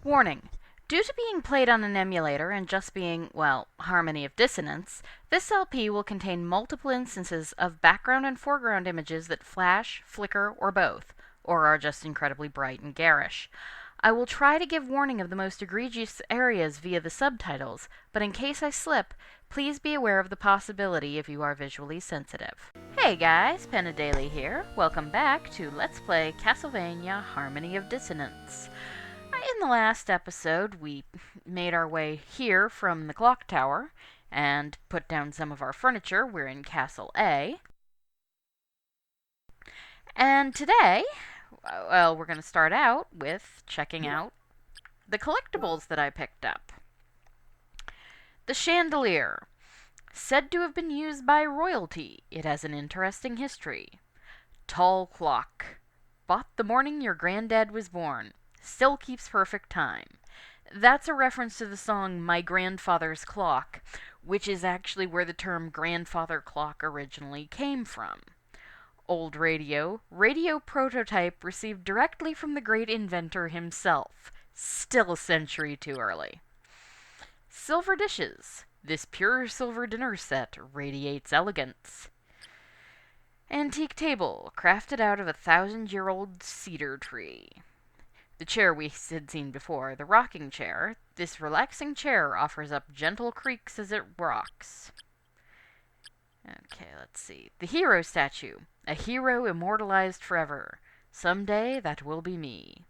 Warning. Due to being played on an emulator and just being, well, Harmony of Dissonance, this LP will contain multiple instances of background and foreground images that flash, flicker, or both, or are just incredibly bright and garish. I will try to give warning of the most egregious areas via the subtitles, but in case I slip, please be aware of the possibility if you are visually sensitive. Hey guys, Penadaily here. Welcome back to Let's Play Castlevania Harmony of Dissonance. In the last episode, we made our way here from the clock tower and put down some of our furniture. We're in Castle A. And today, well, we're going to start out with checking out the collectibles that I picked up. The chandelier. Said to have been used by royalty. It has an interesting history. Tall clock. Bought the morning your granddad was born. Still keeps perfect time. That's a reference to the song My Grandfather's Clock, which is actually where the term grandfather clock originally came from. Old radio. Radio prototype received directly from the great inventor himself. Still a century too early. Silver dishes. This pure silver dinner set radiates elegance. Antique table, crafted out of a 1,000-year-old cedar tree. The chair we had seen before, the rocking chair. This relaxing chair offers up gentle creaks as it rocks. Okay, let's see. The hero statue. A hero immortalized forever. Someday that will be me.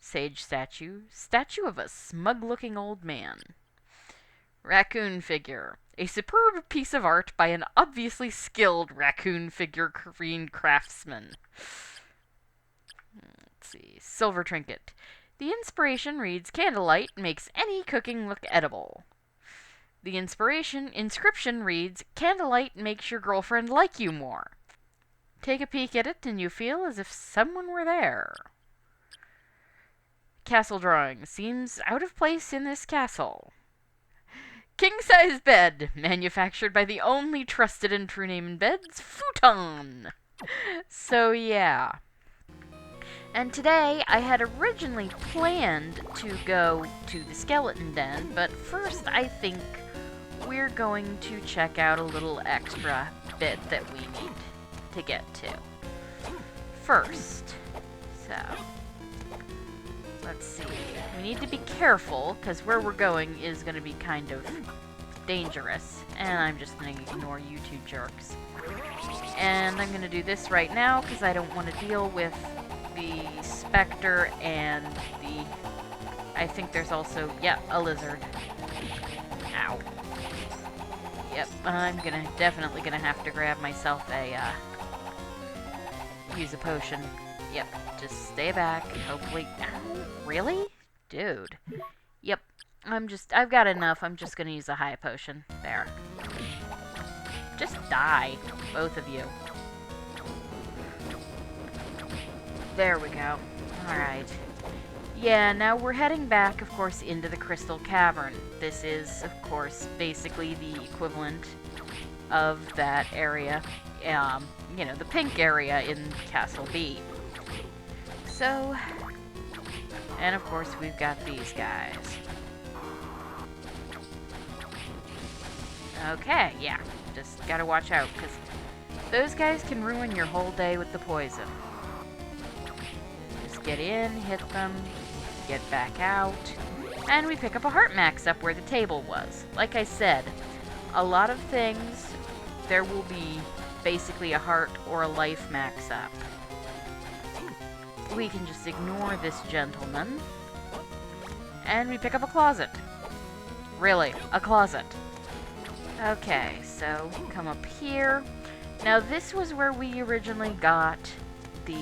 Sage statue. Statue of a smug-looking old man. Raccoon figure. A superb piece of art by an obviously skilled raccoon figurine craftsman. See. Silver trinket. The inspiration reads, Candlelight makes any cooking look edible. The inscription reads, Candlelight makes your girlfriend like you more. Take a peek at it and you feel as if someone were there. Castle drawing. Seems out of place in this castle. King-size bed. Manufactured by the only trusted and true name in beds, Futon. So yeah. And today, I had originally planned to go to the skeleton den, but first I think we're going to check out a little extra bit that we need to get to. First, so, let's see, we need to be careful, because where we're going is going to be kind of dangerous, and I'm just going to ignore you two jerks. And I'm going to do this right now, because I don't want to deal with the specter and the... I think there's also... Yep, a lizard. Ow. Yep, I'm definitely gonna have to grab myself a, use a potion. Yep, just stay back. Hopefully... Ow, really? Dude. Yep, I've got enough. I'm just gonna use a high potion. There. Just die, both of you. There we go. Alright. Yeah, now we're heading back, of course, into the Crystal Cavern. This is, of course, basically the equivalent of that area, you know, the pink area in Castle B. So, and of course we've got these guys. Okay, yeah, just gotta watch out, because those guys can ruin your whole day with the poison. Get in, hit them, get back out, and we pick up a heart max up where the table was. Like I said, a lot of things, there will be basically a heart or a life max up. We can just ignore this gentleman, and we pick up a closet. Really, a closet. Okay, so come up here. Now this was where we originally got the,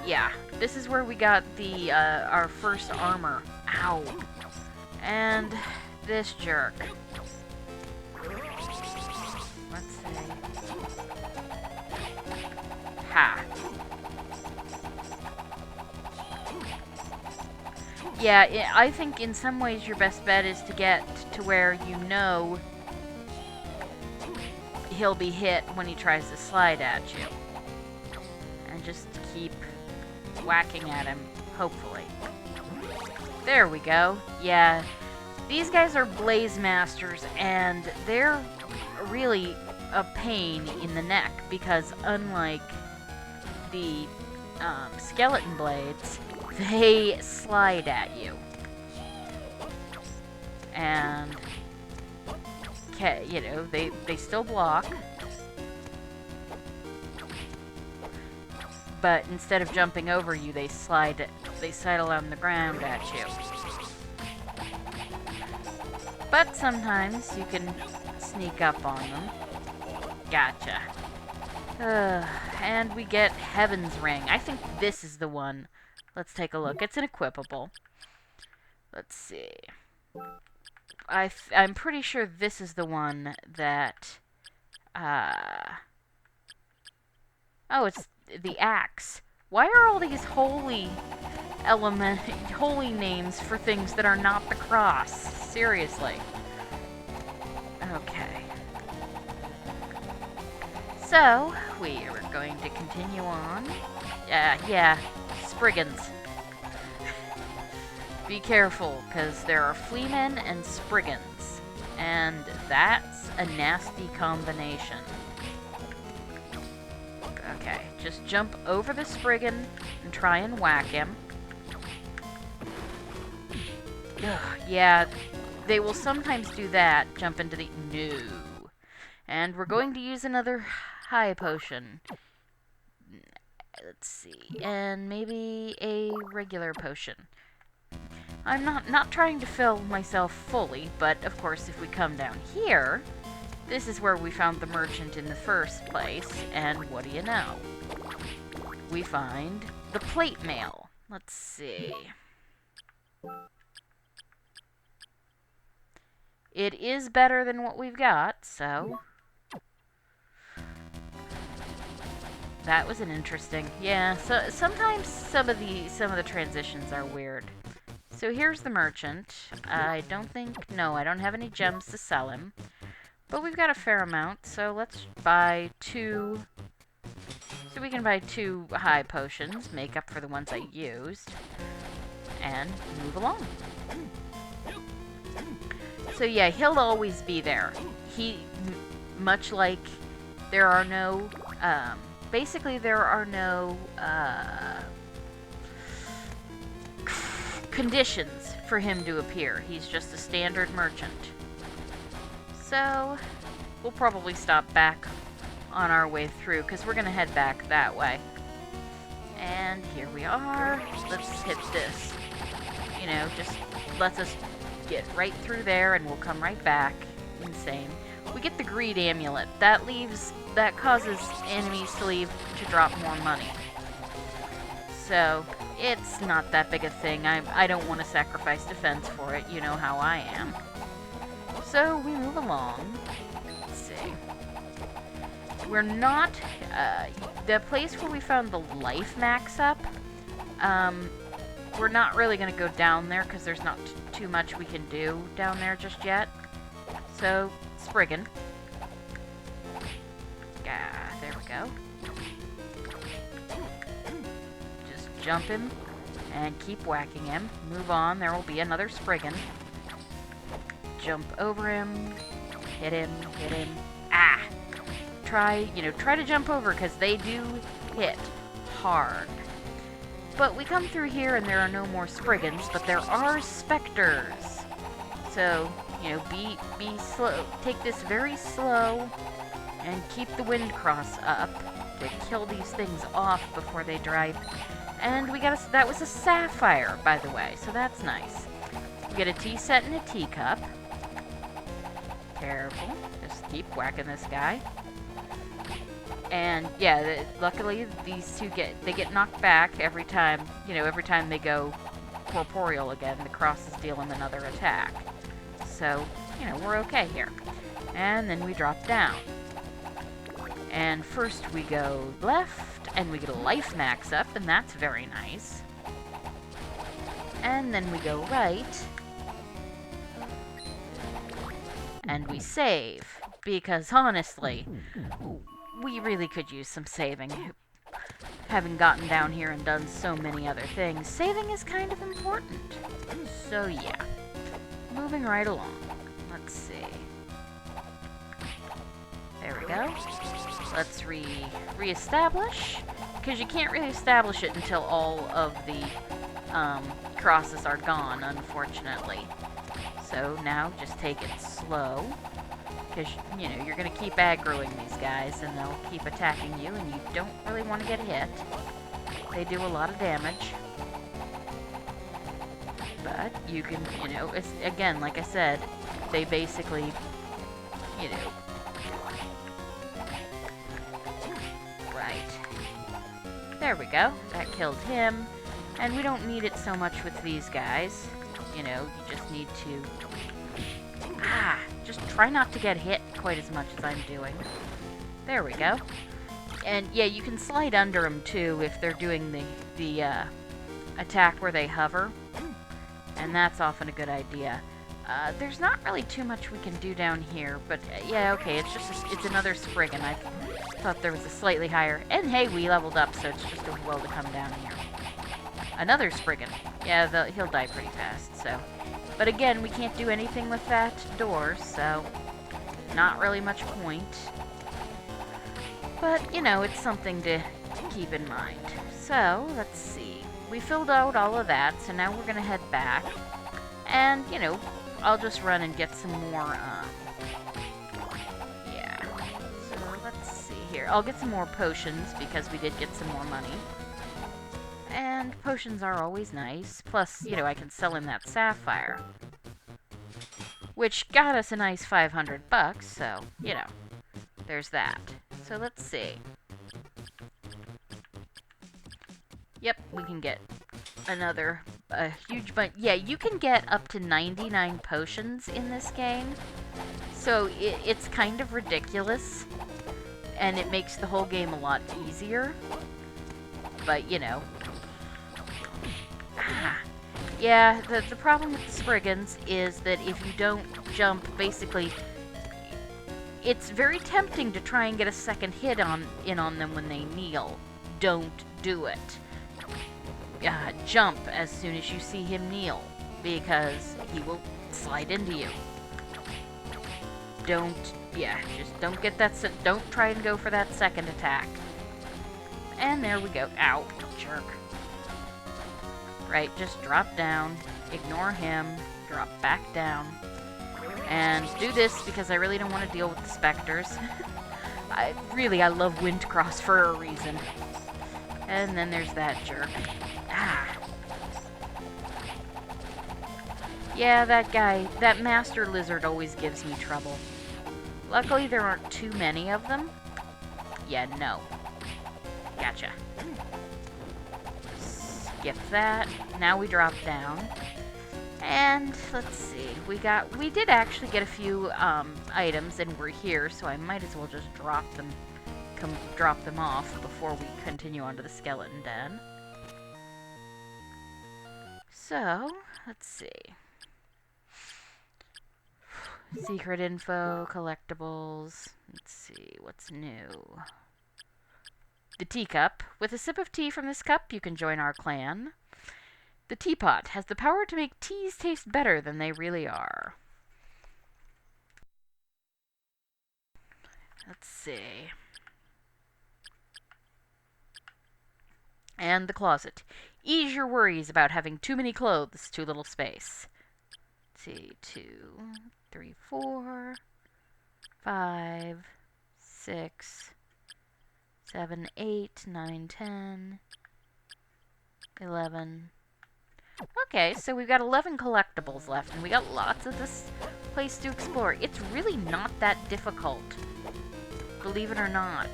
yeah, this is where we got the, our first armor. Ow. And this jerk. Let's see. Ha. Yeah, I think in some ways your best bet is to get to where you know he'll be hit when he tries to slide at you. And just keep whacking at him. Hopefully. There we go. Yeah. These guys are Blaze Masters, and they're really a pain in the neck, because unlike the skeleton blades, they slide at you. And, you know, they still block. But instead of jumping over you, they slide along the ground at you. But sometimes you can sneak up on them. Gotcha. And we get Heaven's Ring. I think this is the one. Let's take a look. It's an equipable. Let's see. I'm pretty sure this is the one that... Oh, it's the axe. Why are all these holy names for things that are not the cross? Seriously. Okay. So, we are going to continue on. Yeah, Spriggans. Be careful, because there are Fleamen and Spriggans. And that's a nasty combination. Okay, just jump over the Spriggan and try and whack him. Ugh, yeah, they will sometimes do that. Jump into the... No. And we're going to use another high potion. Let's see. And maybe a regular potion. I'm not trying to fill myself fully, but of course if we come down here... This is where we found the merchant in the first place, and what do you know? We find the plate mail. Let's see. It is better than what we've got, so... That was an interesting... Yeah, so sometimes some of the transitions are weird. So here's the merchant. I don't think... No, I don't have any gems to sell him. But we've got a fair amount, so let's buy 2... So we can buy 2 high potions, make up for the ones I used, and move along. So yeah, he'll always be there. Much like there are no, basically there are no, conditions for him to appear. He's just a standard merchant. So, we'll probably stop back on our way through, because we're going to head back that way. And here we are. Let's hit this. You know, just lets us get right through there, and we'll come right back. Insane. We get the Greed Amulet. That causes enemies to drop more money. So, it's not that big a thing. I don't want to sacrifice defense for it. You know how I am. So, we move along. Let's see. We're not... the place where we found the life max up, we're not really going to go down there, because there's not too much we can do down there just yet. So, Spriggan. There we go. Just jump him, and keep whacking him. Move on, there will be another Spriggan. Jump over him, hit him, ah! Try to jump over, because they do hit hard. But we come through here and there are no more Spriggans, but there are Spectres. So, be slow. Take this very slow, and keep the wind cross up to kill these things off before they dry. And that was a sapphire, by the way, so that's nice. We get a tea set and a teacup. Careful. Just keep whacking this guy. And yeah, luckily these two get knocked back every time. Every time they go corporeal again, the crosses deal them another attack. So, we're okay here. And then we drop down. And first we go left, and we get a life max up, and that's very nice. And then we go right. And we save, because honestly, we really could use some saving. having gotten down here and done so many other things, saving is kind of important. So yeah, moving right along. Let's see. There we go. Let's reestablish, because you can't really establish it until all of the crosses are gone, unfortunately. So now just take it slow, because, you know, you're going to keep aggroing these guys, and they'll keep attacking you, and you don't really want to get hit. They do a lot of damage. But you can, you know, it's, again, like I said, they basically, you know, right. There we go. That killed him. And we don't need it so much with these guys. You know, you just need to... just try not to get hit quite as much as I'm doing. There we go. And, yeah, you can slide under them, too, if they're doing the attack where they hover. And that's often a good idea. There's not really too much we can do down here, but, yeah, okay, it's just it's another Spriggan. I thought there was a slightly higher... And, hey, we leveled up, so it's just as well to come down here. Another Spriggan. Yeah, he'll die pretty fast, so... But again, we can't do anything with that door, so... Not really much point. But, you know, it's something to keep in mind. So, let's see. We filled out all of that, so now we're gonna head back. And, you know, I'll just run and get some more, yeah. So, let's see here. I'll get some more potions, because we did get some more money. And potions are always nice. Plus, you know, I can sell him that sapphire. Which got us a nice 500 bucks, so, you know, there's that. So let's see. Yep, we can get another huge bunch. Yeah, you can get up to 99 potions in this game. So it's kind of ridiculous. And it makes the whole game a lot easier. But, you know. Yeah, the problem with the Spriggans is that if you don't jump, basically, it's very tempting to try and get a second hit in on them when they kneel. Don't do it. Jump as soon as you see him kneel, because he will slide into you. Just don't get that, don't try and go for that second attack. And there we go. Ow, jerk. Right, just drop down, ignore him, drop back down, and do this because I really don't want to deal with the specters. I love Windcross for a reason. And then there's that jerk. Yeah, that guy, that Master Lizard always gives me trouble. Luckily there aren't too many of them. Yeah, no. Gotcha. Skip that. Now we drop down. And let's see. We did actually get a few items, and we're here, so I might as well just drop them off before we continue on to the skeleton den. So, let's see. Secret info, collectibles. Let's see, what's new? The teacup. With a sip of tea from this cup, you can join our clan. The teapot has the power to make teas taste better than they really are. Let's see. And the closet. Ease your worries about having too many clothes, too little space. Let's see, 2, 3, 4, 5, 6, 7, 8, 9, 10, 11. Okay, so we've got 11 collectibles left, and we got lots of this place to explore. It's really not that difficult, believe it or not.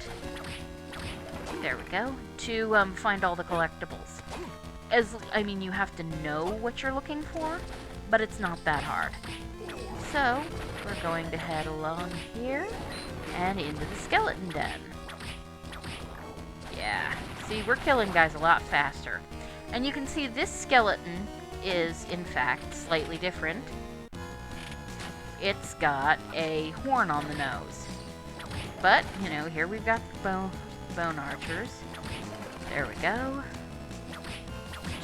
There we go. To find all the collectibles. You have to know what you're looking for, but it's not that hard. So, we're going to head along here and into the skeleton den. Yeah, see, we're killing guys a lot faster. And you can see this skeleton is, in fact, slightly different. It's got a horn on the nose. But, you know, here we've got the bone archers. There we go.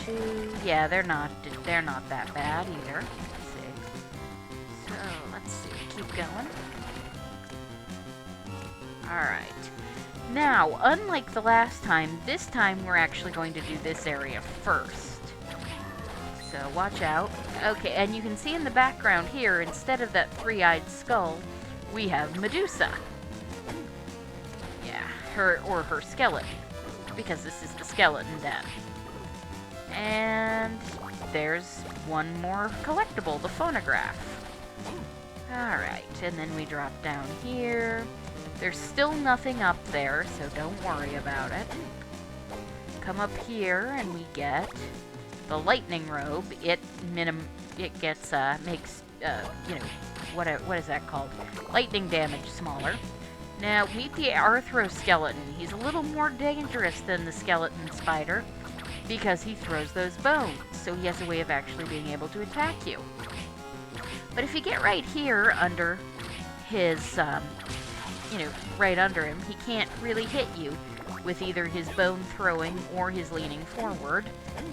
2. Yeah, they're not that bad either. Let's see. So let's see. Keep going. Alright. Now, unlike the last time, this time we're actually going to do this area first. So watch out. Okay, and you can see in the background here, instead of that 3-eyed skull, we have Medusa. Yeah, her skeleton. Because this is the skeleton den. And there's one more collectible, the phonograph. Alright, and then we drop down here. There's still nothing up there, so don't worry about it. Come up here and we get the lightning robe. It makes, you know, what is that called? Lightning damage smaller. Now, meet the arthroskeleton. He's a little more dangerous than the skeleton spider because he throws those bones, so he has a way of actually being able to attack you. But if you get right here under his, you know, right under him, he can't really hit you with either his bone throwing or his leaning forward,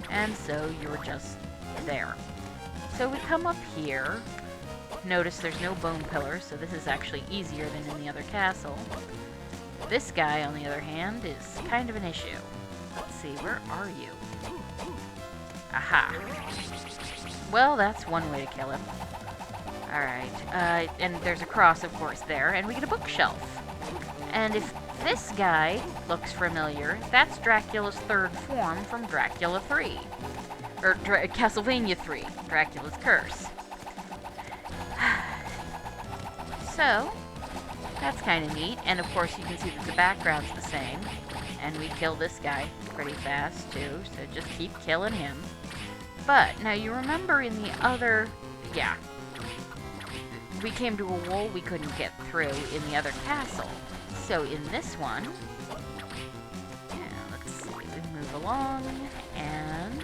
and so you're just there. So we come up here. Notice there's no bone pillar, so this is actually easier than in the other castle. This guy, on the other hand, is kind of an issue. Let's see, where are you? Aha. Well, that's one way to kill him. Alright, and there's a cross, of course, there, and we get a bookshelf. And if this guy looks familiar, that's Dracula's third form from Dracula 3. Or Castlevania 3, Dracula's Curse. So, that's kind of neat, and of course you can see that the background's the same, and we kill this guy pretty fast too, so just keep killing him. But, now you remember in the other, yeah, we came to a wall we couldn't get through in the other castle. So in this one, yeah, let's see, we move along, and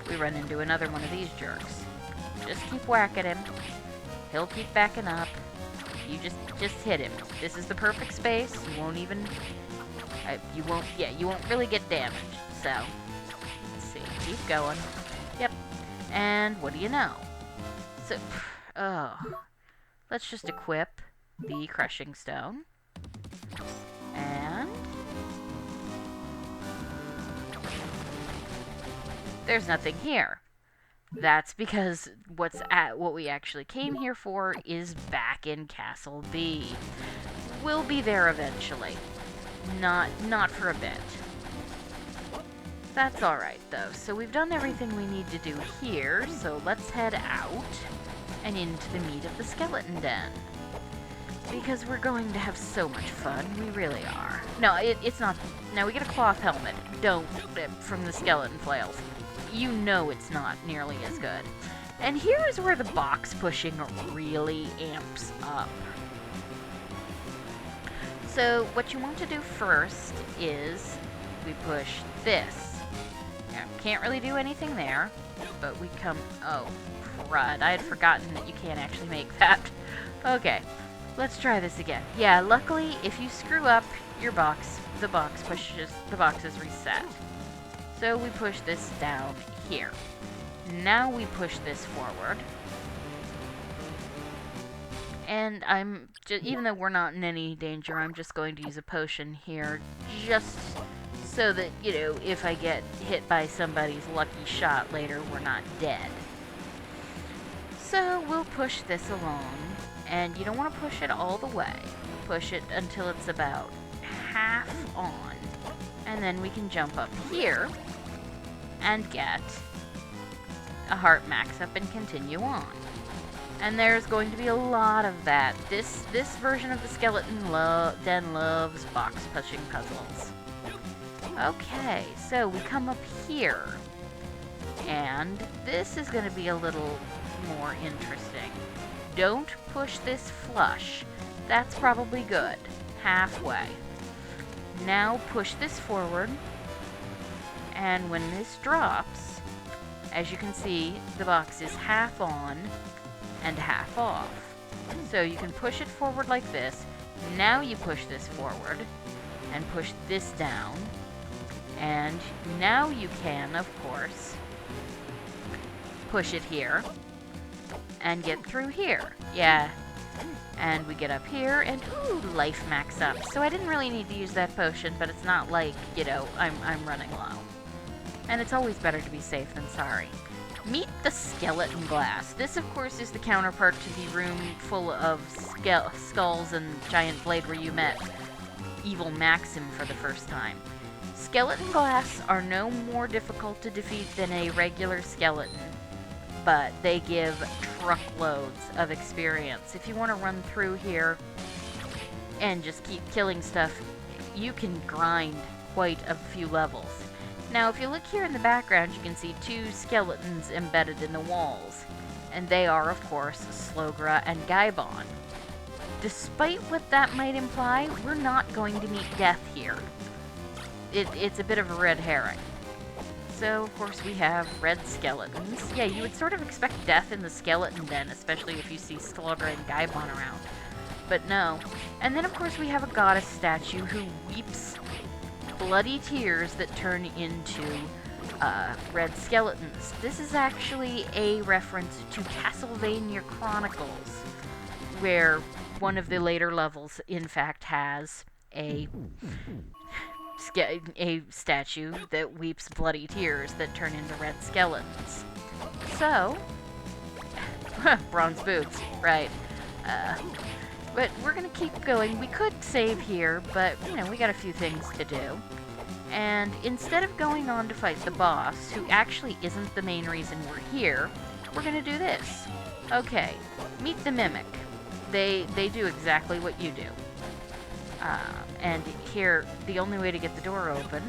we run into another one of these jerks. Just keep whacking him, he'll keep backing up. You just hit him. This is the perfect space. You won't even, you won't really get damaged. So, let's see. Keep going. Yep. And what do you know? So, let's just equip the crushing stone. And there's nothing here. That's because what we actually came here for is back in Castle B. We'll be there eventually. Not for a bit. That's alright, though. So we've done everything we need to do here, so let's head out and into the meat of the skeleton den. Because we're going to have so much fun. We really are. No, it's not. Now, we get a cloth helmet. Don't, from the skeleton flails. You know it's not nearly as good. And here is where the box pushing really amps up. So what you want to do first is we push this. Now, can't really do anything there, but we come, oh, crud. I had forgotten that you can't actually make that. Okay, let's try this again. Yeah, luckily, if you screw up your box, the box is reset. So we push this down here. Now we push this forward. And even though we're not in any danger, I'm just going to use a potion here just so that, you know, if I get hit by somebody's lucky shot later, we're not dead. So we'll push this along, and you don't want to push it all the way. Push it until it's about half on, and then we can jump up here and get a heart max up and continue on. And there's going to be a lot of that. This version of the skeleton den loves box pushing puzzles. Okay, so we come up here, and this is going to be a little more interesting. Don't push this flush. That's probably good. Halfway. Now push this forward, and when this drops, as you can see, the box is half on and half off. So you can push it forward like this. Now you push this forward and push this down, And now you can, of course, push it here and get through here. Yeah. And we get up here, and ooh, life max up. So I didn't really need to use that potion, but it's not like, you know, I'm running low. And it's always better to be safe than sorry. Meet the skeleton glass. This, of course, is the counterpart to the room full of skulls and giant blade where you met evil Maxim for the first time. Skeleton glass are no more difficult to defeat than a regular skeleton, but they give truckloads of experience. If you want to run through here and just keep killing stuff, you can grind quite a few levels. Now, if you look here in the background, you can see 2 skeletons embedded in the walls, and they are, of course, Slogra and Gaibon. Despite what that might imply, we're not going to meet death here. It's a bit of a red herring. So, of course, we have red skeletons. Yeah, you would sort of expect death in the skeleton den, especially if you see Slogra and Gaibon around. But no. And then, of course, we have a goddess statue who weeps bloody tears that turn into red skeletons. This is actually a reference to Castlevania Chronicles, where one of the later levels, in fact, has a statue that weeps bloody tears that turn into red skeletons. So, bronze boots, right. But we're gonna keep going. We could save here, but, you know, we got a few things to do. And instead of going on to fight the boss, who actually isn't the main reason we're here, we're gonna do this. Okay, meet the Mimic. They do exactly what you do. And here, the only way to get the door open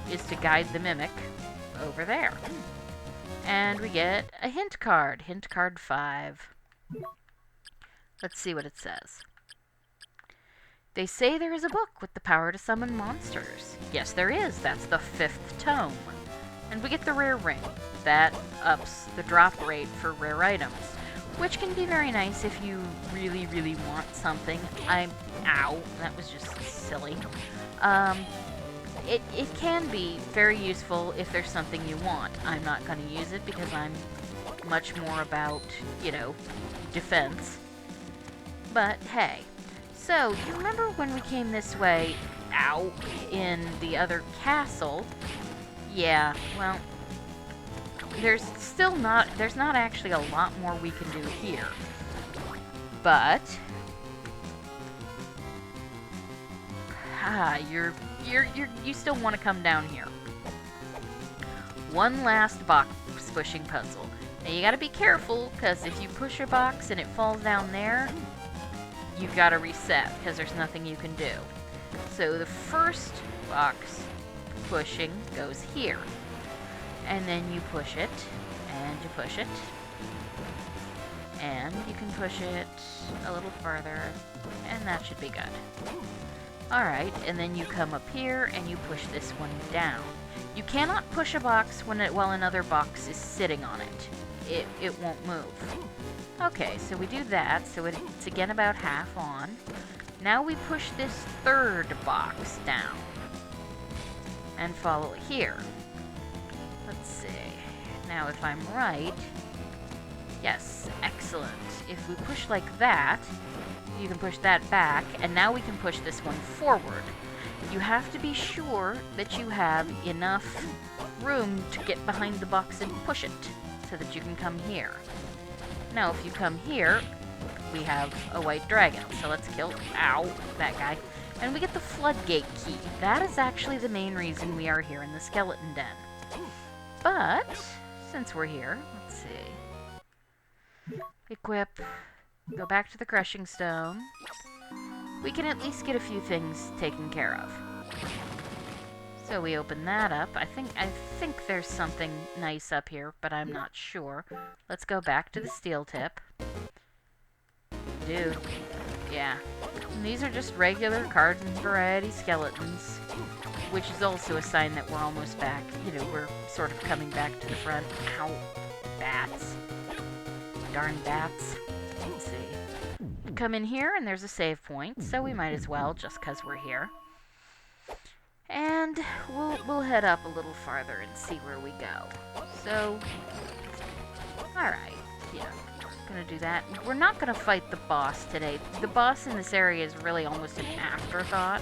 is to guide the Mimic over there. And we get a hint card. Hint card 5. Let's see what it says. They say there is a book with the power to summon monsters. Yes, there is. That's the 5th tome. And we get the rare ring. That ups the drop rate for rare items, which can be very nice if you really, really want something. Ow, that was just silly. It can be very useful if there's something you want. I'm not going to use it because I'm much more about, you know, defense. But hey. So, you remember when we came this way, ow, in the other castle? Yeah, well, there's not actually a lot more we can do here. But you still want to come down here. One last box pushing puzzle. Now you gotta be careful, because if you push a box and it falls down there, you've got to reset, because there's nothing you can do. So the first box pushing goes here. And then you push it, and you push it, and you can push it a little farther, and that should be good. Alright, and then you come up here, and you push this one down. You cannot push a box while another box is sitting on it. It won't move. Okay, so we do that, so it's again about half on. Now we push this 3rd box down. And follow it here. Let's see. Now if I'm right... Yes, excellent. If we push like that, you can push that back, and now we can push this one forward. You have to be sure that you have enough room to get behind the box and push it, so that you can come here. Now, if you come here, we have a white dragon. So let's kill, ow, that guy. And we get the floodgate key. That is actually the main reason we are here in the skeleton den. But, since we're here, let's see. Equip. Go back to the crushing stone. We can at least get a few things taken care of. So we open that up. I think there's something nice up here, but I'm not sure. Let's go back to the steel tip. Dude. Yeah. And these are just regular garden variety skeletons, which is also a sign that we're almost back. You know, we're sort of coming back to the front. Ow. Bats. Darn bats. Let's see. Come in here, and there's a save point, so we might as well, just because we're here. And we'll head up a little farther and see where we go. So, alright, yeah, gonna do that. We're not gonna fight the boss today. The boss in this area is really almost an afterthought.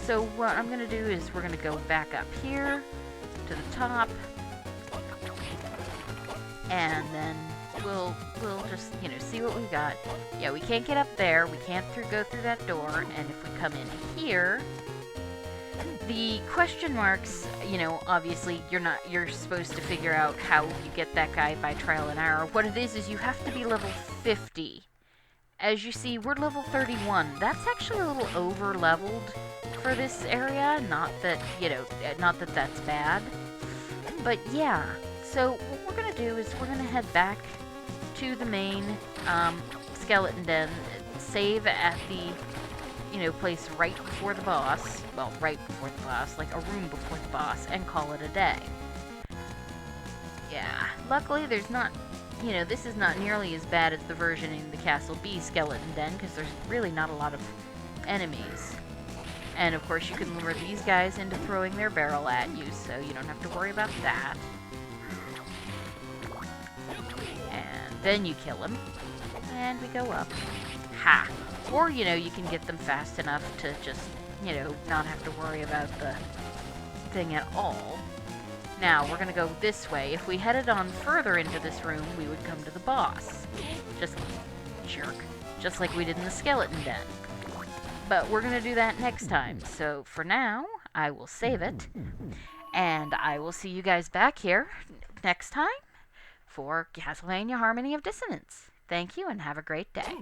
So what I'm gonna do is we're gonna go back up here to the top, and then we'll just, you know, see what we got. Yeah, we can't get up there, we can't go through that door, and if we come in here, the question marks, you know, obviously you're supposed to figure out how you get that guy by trial and error. What it is you have to be level 50. As you see, we're level 31. That's actually a little over-leveled for this area. Not that, you know, not that that's bad. But yeah, so what we're going to do is we're going to head back to the main skeleton den, save at the, you know, place right before the boss. Well, right before the boss, like a room before the boss, and call it a day. Yeah, luckily there's not, you know, this is not nearly as bad as the version in the Castle B skeleton den, because there's really not a lot of enemies. And of course you can lure these guys into throwing their barrel at you, so you don't have to worry about that. And then you kill him, and we go up. Ha! Or, you know, you can get them fast enough to just, you know, not have to worry about the thing at all. Now, we're going to go this way. If we headed on further into this room, we would come to the boss. Just like we did in the skeleton den. But we're going to do that next time. So, for now, I will save it. And I will see you guys back here next time for Castlevania Harmony of Dissonance. Thank you, and have a great day.